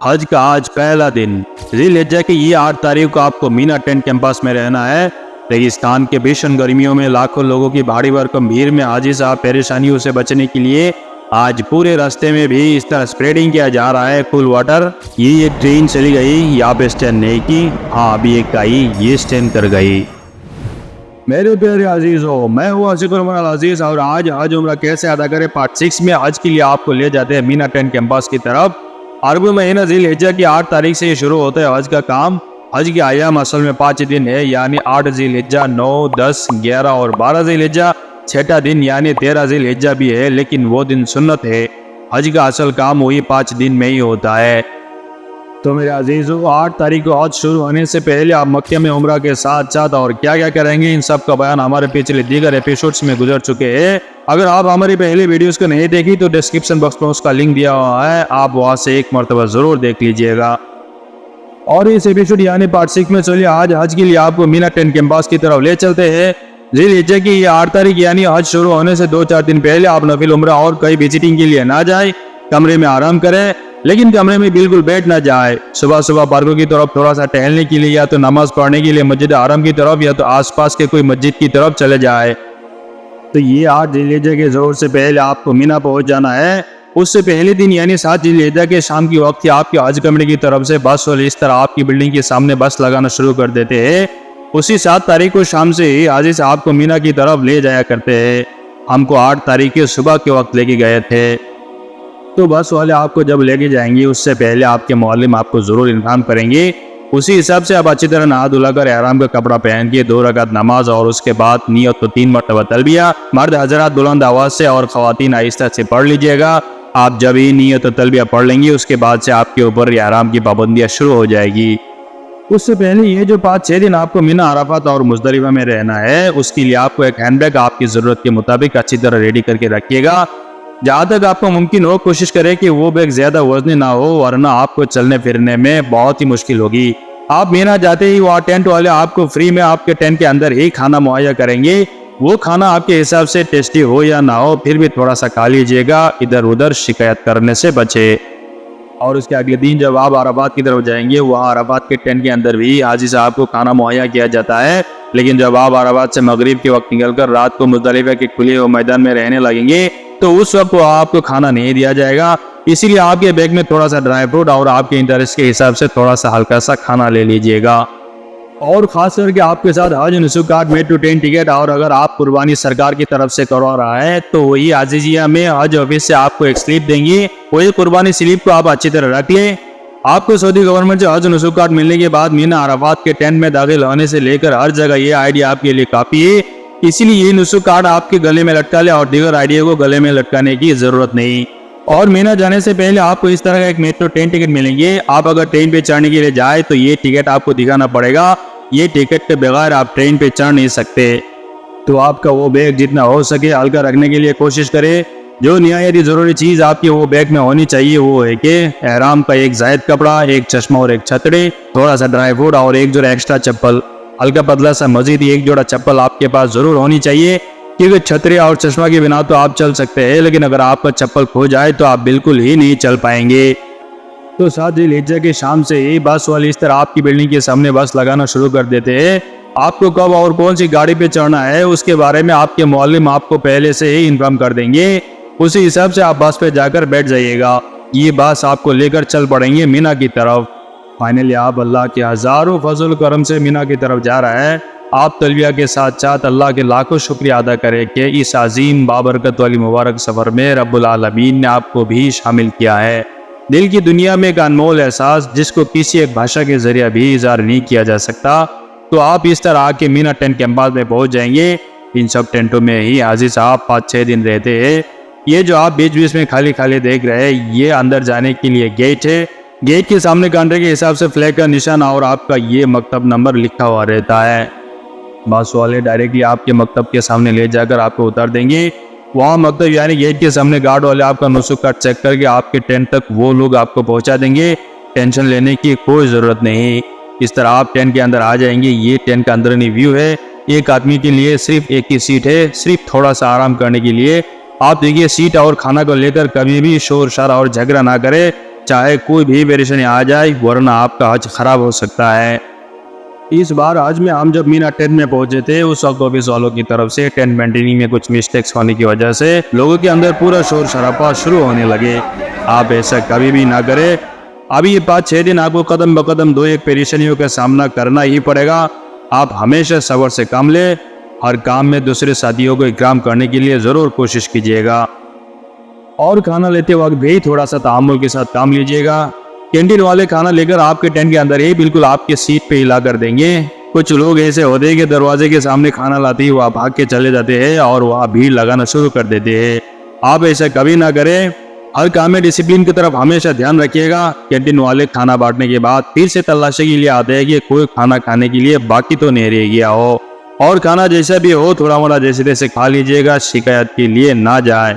हज का आज पहला दिन ज़िल-हिज्जा की ये 8 तारीख को आपको मीना टेंट कैंपस में रहना है। रेगिस्तान के भीषण गर्मियों में लाखों लोगों की भारी भरकम भीड़ में हाजी साहब परेशानियों से बचने के लिए आज पूरे रास्ते में भी इस तरह स्प्रेडिंग किया जा रहा है कूल वाटर। ये एक ट्रेन चली गई, यहाँ पे स्टैंड नहीं की, हाँ अभी एक आई, ये स्टैंड कर गई। मेरे प्यारे अजीज हो, मैं हूँ अजीज और आज हज उम्र कैसे अदा करें पार्ट 6 में हज के लिए आपको ले जाते हैं मीना टेंट कैंपस की तरफ। अरबी महीना ज़िल-हिज्जा की 8 तारीख से ये शुरू होता है हज का काम। हज की अय्याम असल में 5 दिन है, यानी 8 ज़िल-हिज्जा, 9, 10, 11 और 12 ज़िल-हिज्जा। 6ठा दिन यानी 13 ज़िल-हिज्जा भी है, लेकिन वो दिन सुन्नत है। हज का असल काम वही 5 दिन में ही होता है। तो मेरे अजीजों, 8 तारीख को हज शुरू होने से पहले आप मक्के में उम्रा के साथ साथ और क्या क्या करेंगे, इन सब का बयान हमारे पिछले दीगर एपिसोड्स में गुजर चुके हैं। अगर आप हमारी पहले वीडियोस को नहीं देखी तो डिस्क्रिप्शन बॉक्स में उसका लिंक दिया हुआ है, आप वहां से एक मरतबा जरूर देख लीजिएगा। और इस एपिसोड यानी पार्ट 6 में चलिए आज हज के लिए आपको मीना टेंट कैंपस की तरफ ले चलते हैं। ज़िल-हिज्जा की ये 8 तारीख यानी हज शुरू होने से 2-4 दिन पहले आप नफिल उम्रा और कई विजिटिंग के लिए ना जाए, कमरे में आराम करें, लेकिन कमरे में बिल्कुल बैठ ना जाए। सुबह सुबह पार्कों की तरफ थोड़ा सा टहलने के लिए या तो नमाज पढ़ने के लिए मस्जिद हराम की तरफ या तो आसपास के कोई मस्जिद की तरफ चले जाए। तो ये 8 ज़िल-हिज्जा के जोर से पहले आपको मीना पहुंच जाना है। उससे पहले दिन यानी 7 ज़िल-हिज्जा के शाम की वक्त आपकी हज कमेटी की तरफ से बस वाले इस तरह आपकी बिल्डिंग के सामने बस लगाना शुरू कर देते हैं। उसी 7 तारीख को शाम से ही हाजी साहब को मीना की तरफ ले जाया करते हैं। हमको 8 तारीख के सुबह के वक्त लेके गए थे। तो बस वाले आपको जब लेके जाएंगे उससे पहले आपके मौलिम आपको जरूर इन्फॉर्म करेंगे। उसी हिसाब से आप अच्छी तरह नहा धुला कर एहराम का कपड़ा पहन के 2 रकात नमाज और उसके बाद नियत तो 3 मरतबा तलबिया मर्द हजरात बुलंद आवाज से और खवातीन आहिस्ता से पढ़ लीजिएगा। आप जब ही नियत तो तलबिया पढ़ लेंगे उसके बाद से आपके ऊपर एहराम की पाबंदियां शुरू हो जाएगी। उससे पहले ये जो 5-6 दिन आपको मीना अराफात और मुजदलिफा में रहना है, उसके लिए आपको एक हैंडबैग आपकी जरूरत के मुताबिक अच्छी तरह रेडी करके रखिएगा। जहाँ तक आपको मुमकिन हो कोशिश करें कि वो बैग ज्यादा वजनी ना हो, वरना आपको चलने फिरने में बहुत ही मुश्किल होगी। आप मीना जाते ही वहाँ टेंट वाले आपको फ्री में आपके टेंट के अंदर ही खाना मुहैया करेंगे। वो खाना आपके हिसाब से टेस्टी हो या ना हो, फिर भी थोड़ा सा खा लीजिएगा, इधर उधर शिकायत करने से बचे। और उसके अगले दिन जब आप अराफात की तरफ जाएंगे, वहाँ अराफात के टेंट के अंदर भी हाजी साहब को खाना मुहैया किया जाता है। लेकिन जब आप अराफात से मगरिब के वक्त निकलकर रात को मुजदलिफा के खुले हुए मैदान में रहने लगेंगे तो उस वक्त आपको खाना नहीं दिया जाएगा। इसीलिए आपके बैग में थोड़ा सा ड्राई फ्रूट और आपके इंटरेस्ट के हिसाब से थोड़ा सा हल्का सा खाना ले लीजिएगा। और खास करके आपके साथ हज नुसूक कार्ड मेड टू टेंट टिकट, और अगर आप कुर्बानी सरकार की तरफ से करवा रहा है तो वही अजीजिया में हज ऑफिस से आपको एक स्लिप देंगे। वही कुर्बानी स्लिप को आप अच्छी तरह रख लें। आपको सऊदी गवर्नमेंट से हज नुसूक कार्ड मिलने के बाद मीना अराफात के टेंट में दाखिल होने से लेकर हर जगह ये आईडी आपके लिए काफी है। इसीलिए ये नुसूक कार्ड आपके गले में लटका ले और दीगर आईडी को गले में लटकाने की जरूरत नहीं। और मीना जाने से पहले आपको इस तरह का एक मेट्रो ट्रेन टिकट मिलेंगे। आप अगर ट्रेन पे चढ़ने के लिए जाए तो ये टिकट आपको दिखाना पड़ेगा। ये टिकट के बगैर आप ट्रेन पे चढ़ नहीं सकते। तो आपका वो बैग जितना हो सके हल्का रखने के लिए कोशिश करें। जो निहायत जरूरी चीज आपकी वो बैग में होनी चाहिए वो है कि एहराम का एक जायद कपड़ा, एक चश्मा और एक छतरी, थोड़ा सा ड्राई फ्रूट और एक जोड़ा एक्स्ट्रा चप्पल, हल्का पतला सा मजीद एक जोड़ा चप्पल आपके पास जरूर होनी चाहिए। क्योंकि छतरी और चश्मा के बिना तो आप चल सकते हैं, लेकिन अगर आपका चप्पल खो जाए तो आप बिल्कुल ही नहीं चल पाएंगे। तो 7 ज़िल-हिज्जा की शाम से ही बस वाले इस तरह आपकी बिल्डिंग के सामने बस लगाना शुरू कर देते हैं। आपको कब और कौन सी गाड़ी पे चढ़ना है उसके बारे में आपके मौलिम आपको पहले से ही इन्फॉर्म कर देंगे। उसी हिसाब से आप बस पे जाकर बैठ जाइएगा। ये बस आपको लेकर चल पड़ेंगे मीना की तरफ। फाइनली आप अल्लाह के हजारों फजल करम से मीना की तरफ जा रहा है। आप तलबिया के साथ साथ अल्लाह के लाखों शुक्रिया अदा करें कि इस अजीम बाबरकत वाली मुबारक सफ़र में रब्बुल आलमीन ने आपको भी शामिल किया है। दिल की दुनिया में एक अनमोल एहसास जिसको किसी एक भाषा के जरिए भी इज़हार नहीं किया जा सकता। तो आप इस तरह आके मीना टेंट कैंपस में पहुंच जाएंगे। इन सब टेंटों में ही हाजी साहब 5-6 दिन रहते हैं। ये जो आप बीच बीच में खाली खाली देख रहे हैं, ये अंदर जाने के लिए गेट है। गेट के सामने कांटे के हिसाब से फ्लैग का निशान और आपका ये मकतब नंबर लिखा हुआ रहता है। बस वाले डायरेक्टली आपके मकतब के सामने ले जाकर आपको उतार देंगे। वहाँ मकतब यानी गेट के सामने गार्ड वाले आपका नुसूक कार्ड चेक करके आपके टेंट तक वो लोग आपको पहुँचा देंगे। टेंशन लेने की कोई ज़रूरत नहीं। इस तरह आप टेंट के अंदर आ जाएंगे। ये टेंट का अंदरूनी व्यू है। एक आदमी के लिए सिर्फ एक ही सीट है, सिर्फ थोड़ा सा आराम करने के लिए। आप देखिए सीट और खाना को लेकर कभी भी शोर शरार और झगड़ा ना करें। चाहे कोई भी परेशानी आ जाए, वरना आपका हज खराब हो सकता है। इस बार हज में हम जब मीना टेंट में पहुंचे थे, उस वक्त ऑफिस वालों की तरफ से टेंट मेंटेनिंग में कुछ मिस्टेक्स होने की वजह से लोगों के अंदर पूरा शोर शराबा शुरू होने लगे। आप ऐसा कभी भी ना करें। अभी ये 5-6 दिन आपको कदम ब कदम 2-1 परेशानियों का सामना करना ही पड़ेगा। आप हमेशा सब्र से काम ले। हर काम में दूसरे साथियों को इकराम करने के लिए जरूर कोशिश कीजिएगा और खाना लेते वक्त भी थोड़ा सा तहम्मुल के साथ काम लीजिएगा। कैंटीन वाले खाना लेकर आपके टेंट के अंदर ही बिल्कुल आपके सीट पे हिला कर देंगे। कुछ लोग ऐसे होते हैं कि दरवाजे के सामने खाना लाते ही वहाँ भाग के चले जाते हैं और वहाँ भीड़ लगाना शुरू कर देते हैं। आप ऐसा कभी ना करें। हर काम में डिसिप्लिन की तरफ हमेशा ध्यान रखिएगा। कैंटीन वाले खाना बांटने के बाद फिर से तलाशी के लिए आते हैं कि कोई खाना खाने के लिए बाकी तो नहीं रह गया हो, और खाना जैसा भी हो थोड़ा मोड़ा जैसे तैसे खा लीजिएगा, शिकायत के लिए ना जाए।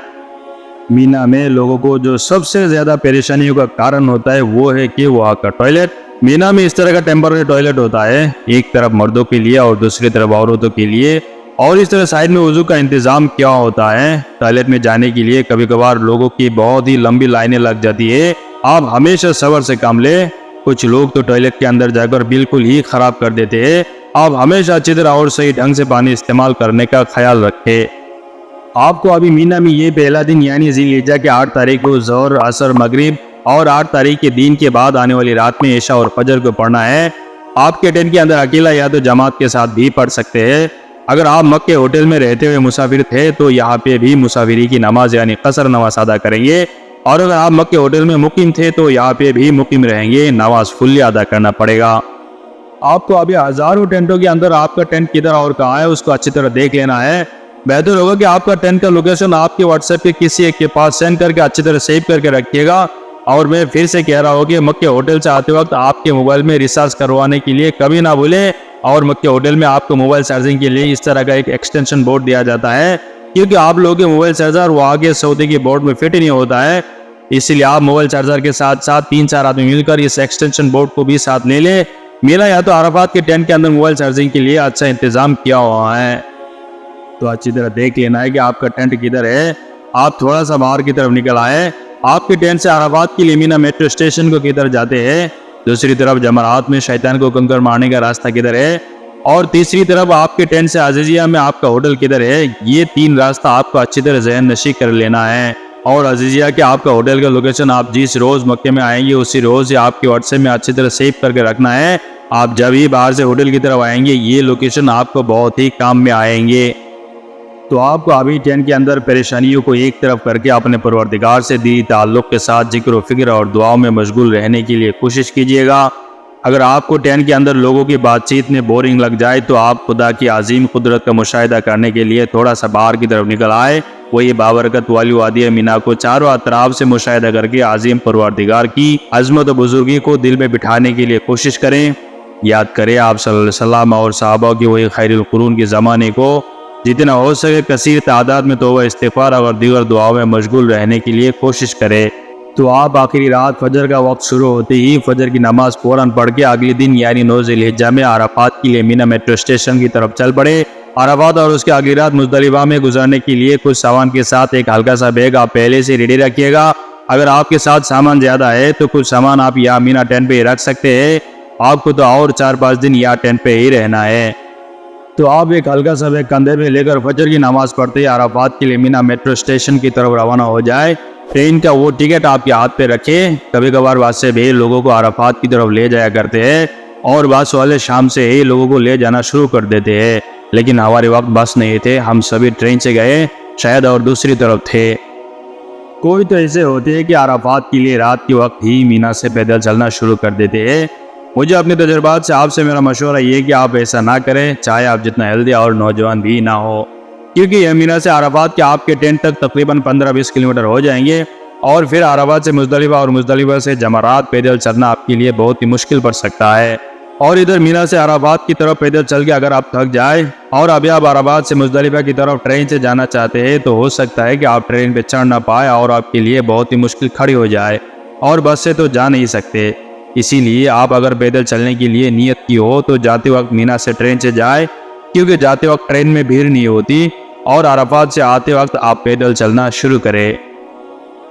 मीना में लोगों को जो सबसे ज्यादा परेशानियों का कारण होता है वो है कि वहाँ का टॉयलेट। मीना में इस तरह का टेम्पररी टॉयलेट होता है, एक तरफ मर्दों के लिए और दूसरी तरफ औरतों के लिए, और इस तरह साइड में वजू का इंतजाम क्या होता है। टॉयलेट में जाने के लिए कभी कभार लोगों की बहुत ही लंबी लाइनें लग जाती है। आप हमेशा सब्र से काम ले। कुछ लोग तो टॉयलेट के अंदर जाकर बिल्कुल ही खराब कर देते हैं। आप हमेशा अच्छी तरह और सही ढंग से पानी इस्तेमाल करने का ख्याल रखें। आपको अभी मीना में ये पहला दिन यानी ज़िल-हिज्जा के 8 तारीख को ज़ोहर, असर, मगरिब और 8 तारीख के दिन के बाद आने वाली रात में इशा और फजर को पढ़ना है। आपके टेंट के अंदर अकेला या तो जमात के साथ भी पढ़ सकते हैं। अगर आप मक्के होटल में रहते हुए मुसाफिर थे तो यहाँ पे भी मुसाफिरी की नमाज यानी कसर नमाज अदा करेंगे, और अगर आप मक्के होटल में मुकीम थे तो यहाँ पे भी मुकीम रहेंगे, नमाज फुल्ली अदा करना पड़ेगा। आपको अभी हजारों टेंटों के अंदर आपका टेंट किधर और कहाँ है उसको अच्छी तरह देख लेना है। बेहतर होगा कि आपका टेंट का लोकेशन आपके व्हाट्सएप पे किसी एक के पास सेंड करके अच्छी तरह सेव करके रखिएगा। और मैं फिर से कह रहा हूँ कि मक्के होटल से आते वक्त आपके मोबाइल में रिचार्ज करवाने के लिए कभी ना भूलें। और मक्के होटल में आपको मोबाइल चार्जिंग के लिए इस तरह का एक एक्सटेंशन बोर्ड दिया जाता है, क्योंकि आप लोगों के मोबाइल चार्जर वो आगे सौदे के बोर्ड में फिट ही नहीं होता है। इसलिए आप मोबाइल चार्जर के साथ साथ 3-4 आदमी मिलकर इस एक्सटेंशन बोर्ड को भी साथ ले ले। मेरा या तो अराफात के टेंट के अंदर मोबाइल चार्जिंग के लिए अच्छा इंतजाम किया हुआ है, तो अच्छी तरह देख लेना है कि आपका टेंट किधर है। आप थोड़ा सा बाहर की तरफ निकल आए। आपके टेंट से अराफात के लिए मीना मेट्रो स्टेशन को किधर जाते हैं, दूसरी तरफ जमरात में शैतान को कंकर मारने का रास्ता किधर है, और तीसरी तरफ आपके टेंट से अजीजिया में आपका होटल किधर है। ये 3 रास्ता आपको अच्छी तरह ज़हन नशी कर लेना है। और अजीजिया के आपका होटल का लोकेशन आप जिस रोज़ मक्के में आएंगे उसी रोज़ या आपके व्हाट्सएप में अच्छी तरह सेव करके रखना है। आप जब ही बाहर से होटल की तरफ आएंगे ये लोकेशन आपको बहुत ही काम में आएंगे। तो आपको अभी टेंट के अंदर परेशानियों को एक तरफ करके अपने परवरदिगार से दिली ताल्लुक़ के साथ जिक्र व फिक्र और दुआओं में मशगूल रहने के लिए कोशिश कीजिएगा। अगर आपको टेंट के अंदर लोगों की बातचीत में बोरिंग लग जाए तो आप खुदा की अजीम कुदरत का मुशाहिदा करने के लिए थोड़ा सा बाहर की तरफ निकल आए। वही बाबरकत वाली वादी मीना को चारों अतराफ से मुशाहिदा करके अजीम परवरदिगार की अजमत व बुजुर्गी को दिल में बिठाने के लिए कोशिश करें। याद करें आप सल्लल्लाहु अलैहि वसल्लम और सहाबा की वही खैरुल कुरून के ज़माने को। जितना हो सके कसीर तादाद में तौबा इस्तिग़फ़ार और दीगर दुआओं में मशगूल रहने के लिए कोशिश करें। तो आप आखिरी रात फजर का वक्त शुरू होते ही फजर की नमाज फौरन पढ़ के अगले दिन यानी 9 ज़िल-हिज्जा में अराफात के लिए मीना मेट्रो स्टेशन की तरफ चल पड़े। अराफात और उसके अगली रात मुज़दलिफ़ा में गुजारने के लिए कुछ सामान के साथ एक हल्का सा बैग आप पहले से रेडी रखिएगा। अगर आपके साथ सामान ज़्यादा है तो कुछ सामान आप यहाँ मीना टेंट पे ही रख सकते हैं। आपको तो और 4-5 दिन यहाँ टेंट पे ही रहना है। तो आप एक हल्का सा बैग कंधे में लेकर फजर की नमाज पढ़ते ही अराफात के लिए मीना मेट्रो स्टेशन की तरफ रवाना हो जाए। ट्रेन का वो टिकट आपके हाथ पे रखें। कभी कभार बस से भी लोगों को अराफात की तरफ ले जाया करते हैं और बस वाले शाम से ही लोगों को ले जाना शुरू कर देते हैं, लेकिन हमारे वक्त बस नहीं थे, हम सभी ट्रेन से गए शायद और दूसरी तरफ थे। कोई तो ऐसे होते हैं कि अराफात के लिए रात के वक्त ही मीना से पैदल चलना शुरू कर देते हैं। मुझे अपने तजुर्बात से आपसे मेरा मशवरा ये कि आप ऐसा ना करें, चाहे आप जितना हेल्दी और नौजवान भी ना हो, क्योंकि यह मीना से अराफात के आपके टेंट तक तकरीबन 15-20 किलोमीटर हो जाएंगे और फिर अराफात से मुज़दलिफ़ा और मुज़दलिफ़ा से जमरात पैदल चलना आपके लिए बहुत ही मुश्किल पड़ सकता है। और इधर मीना से अराफात की तरफ पैदल चल के अगर आप थक जाए और अभी आप अराफात से मुज़दलिफ़ा की तरफ ट्रेन से जाना चाहते हैं तो हो सकता है कि आप ट्रेन पे चढ़ ना पाए और आपके लिए बहुत ही मुश्किल खड़ी हो जाए, और बस से तो जा नहीं सकते। इसीलिए आप अगर पैदल चलने के लिए नियत की हो तो जाते वक्त मीना से ट्रेन से जाए, क्योंकि जाते वक्त ट्रेन में भीड़ नहीं होती, और अराफात से आते वक्त आप पैदल चलना शुरू करें।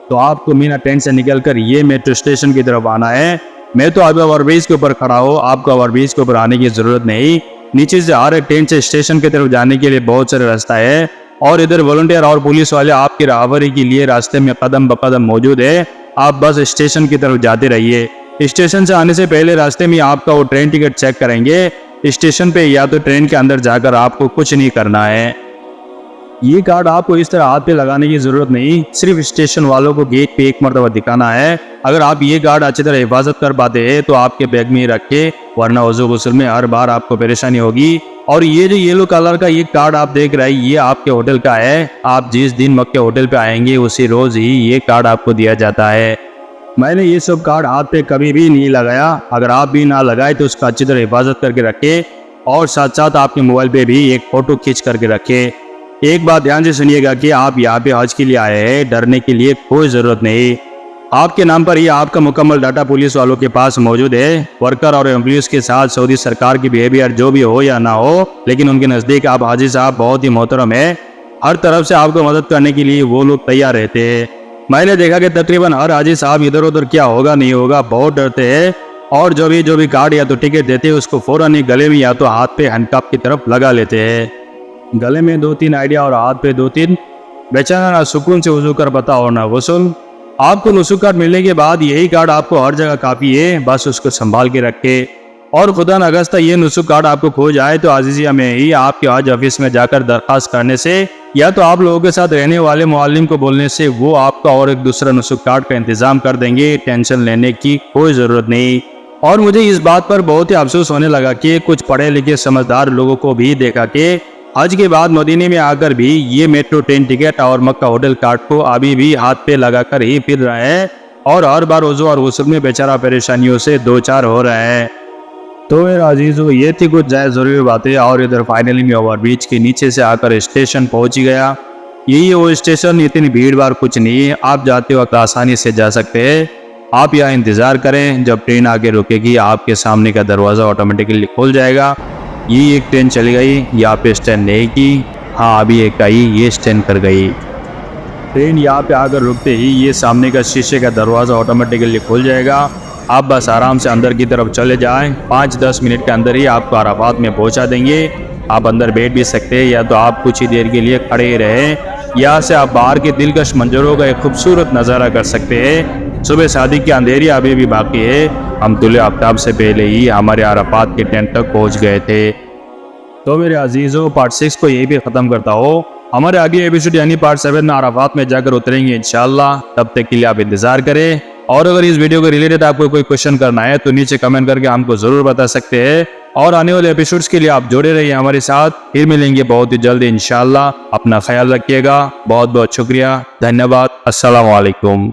तो आपको मीना टेंट से निकलकर ये मेट्रो स्टेशन की तरफ आना है। मैं तो अभी ओवरब्रिज के ऊपर खड़ा हूँ, आपको ओवरब्रिज के ऊपर आने की जरूरत नहीं। नीचे से हर एक ट्रेन से स्टेशन की तरफ जाने के लिए बहुत सारे रास्ता है और इधर वॉलंटियर और पुलिस वाले आपकी राहबरी के लिए रास्ते में कदम ब कदम मौजूद है। आप बस स्टेशन की तरफ जाते रहिए। स्टेशन से आने से पहले रास्ते में आपका वो ट्रेन टिकट चेक करेंगे। स्टेशन पे या तो ट्रेन के अंदर जाकर आपको कुछ नहीं करना है। ये कार्ड आपको इस तरह हाथ पे लगाने की जरूरत नहीं, सिर्फ स्टेशन वालों को गेट पे एक मरतबा दिखाना है। अगर आप ये कार्ड अच्छी तरह हिफाजत कर पाते हैं तो आपके बैग में ही रखे, वरना वजू गुस्ल में हर बार आपको परेशानी होगी। और ये जो येलो कलर का ये कार्ड आप देख रहे हैं, ये आपके होटल का है। आप जिस दिन मक्के होटल पे आएंगे उसी रोज ही ये कार्ड आपको दिया जाता है। मैंने ये सब कार्ड हाथ पे कभी भी नहीं लगाया। अगर आप भी ना लगाए तो उसका अच्छी तरह हिफाजत करके रखे और साथ साथ आपके मोबाइल पे भी एक फोटो खींच करके रखे। एक बात ध्यान से सुनिएगा कि आप यहाँ पे हज के लिए आए हैं, डरने के लिए कोई जरूरत नहीं। आपके नाम पर ही आपका मुकम्मल डाटा पुलिस वालों के पास मौजूद है। वर्कर और एम्प्लॉइज के साथ सऊदी सरकार की बिहेवियर जो भी हो या ना हो, लेकिन उनके नज़दीक आप हाजी साहब बहुत ही मोहतरम है। हर तरफ से आपको मदद करने के लिए वो लोग तैयार रहते हैं। मैंने देखा कि तकरीबन हर हाजी साहब इधर उधर क्या होगा नहीं होगा बहुत डरते हैं और जो भी कार्ड या तो टिकट देते हैं उसको फौरन ही गले में या तो हाथ पे हैंडकप की तरफ लगा लेते हैं। गले में 2-3 आइडिया और हाथ पे 2-3। बेचारा ना सुकून से वजू कर बता और ना वसूल। आपको नुसू कार्ड मिलने के बाद यही कार्ड आपको हर जगह काफ़ी है, बस उसको संभाल के रखे। और खुदा न खास्ता ये नुसू कार्ड आपको खो जाए तो अजीजिया में ही आपके हज ऑफिस में जाकर दरखास्त करने से या तो आप लोगों के साथ रहने वाले मुअल्लिम को बोलने से वो आपका और एक दूसरा नुसू कार्ड का इंतजाम कर देंगे। टेंशन लेने की कोई ज़रूरत नहीं। और मुझे इस बात पर बहुत ही अफसोस होने लगा कि कुछ पढ़े लिखे समझदार लोगों को भी देखा कि हज के बाद मदीने में आकर भी ये मेट्रो ट्रेन टिकट और मक्का होटल कार्ड को अभी भी हाथ पे लगाकर ही फिर रहा है और हर बार वजू और गुस्ल में बेचारा परेशानियों से दो चार हो रहा है। तो मेरे अजीजों, ये थी कुछ जायज़ ज़रूरी बातें। और इधर फाइनली मैं ओवरब्रिज के नीचे से आकर स्टेशन पहुंच ही गया। यही वो स्टेशन, इतनी भीड़ भाड़ कुछ नहीं है, आप जाते वक्त आसानी से जा सकते हैं। आप यहाँ इंतज़ार करें, जब ट्रेन आगे रुकेगी आपके सामने का दरवाज़ा ऑटोमेटिकली खुल जाएगा। ये एक ट्रेन चली गई, यहाँ पे स्टैंड नहीं की। हाँ, अभी एक आई, ये स्टैंड कर गई। ट्रेन यहाँ पे आकर रुकते ही ये सामने का शीशे का दरवाज़ा ऑटोमेटिकली खुल जाएगा। आप बस आराम से अंदर की तरफ चले जाएं। 5-10 मिनट के अंदर ही आपको अराफात में पहुँचा देंगे। आप अंदर बैठ भी सकते हैं या तो आप कुछ ही देर के लिए खड़े ही रहें। यहाँ से आप बाहर के दिलकश मंजरों का एक खूबसूरत नज़ारा कर सकते हैं। सुबह शादी की अंधेरी अभी भी बाकी है। हम तुले आफ्ताब से पहले ही हमारे अराफात के टेंट तक पहुँच गए थे। तो मेरे अजीज़ों, पार्ट 6 को यही भी ख़त्म करता हो। हमारे आगे एपिसोड यानी पार्ट 7 में अराफात में जाकर उतरेंगे इंशाल्लाह। तब तक के लिए आप इंतज़ार करें। और अगर इस वीडियो के रिलेटेड आपको कोई क्वेश्चन करना है तो नीचे कमेंट करके हमको ज़रूर बता सकते हैं। और आने वाले एपिसोड्स के लिए आप जुड़े रहिए हमारे साथ। फिर मिलेंगे बहुत ही जल्दी इंशाल्लाह। अपना ख्याल रखिएगा। बहुत बहुत शुक्रिया, धन्यवाद, अस्सलाम वालेकुम।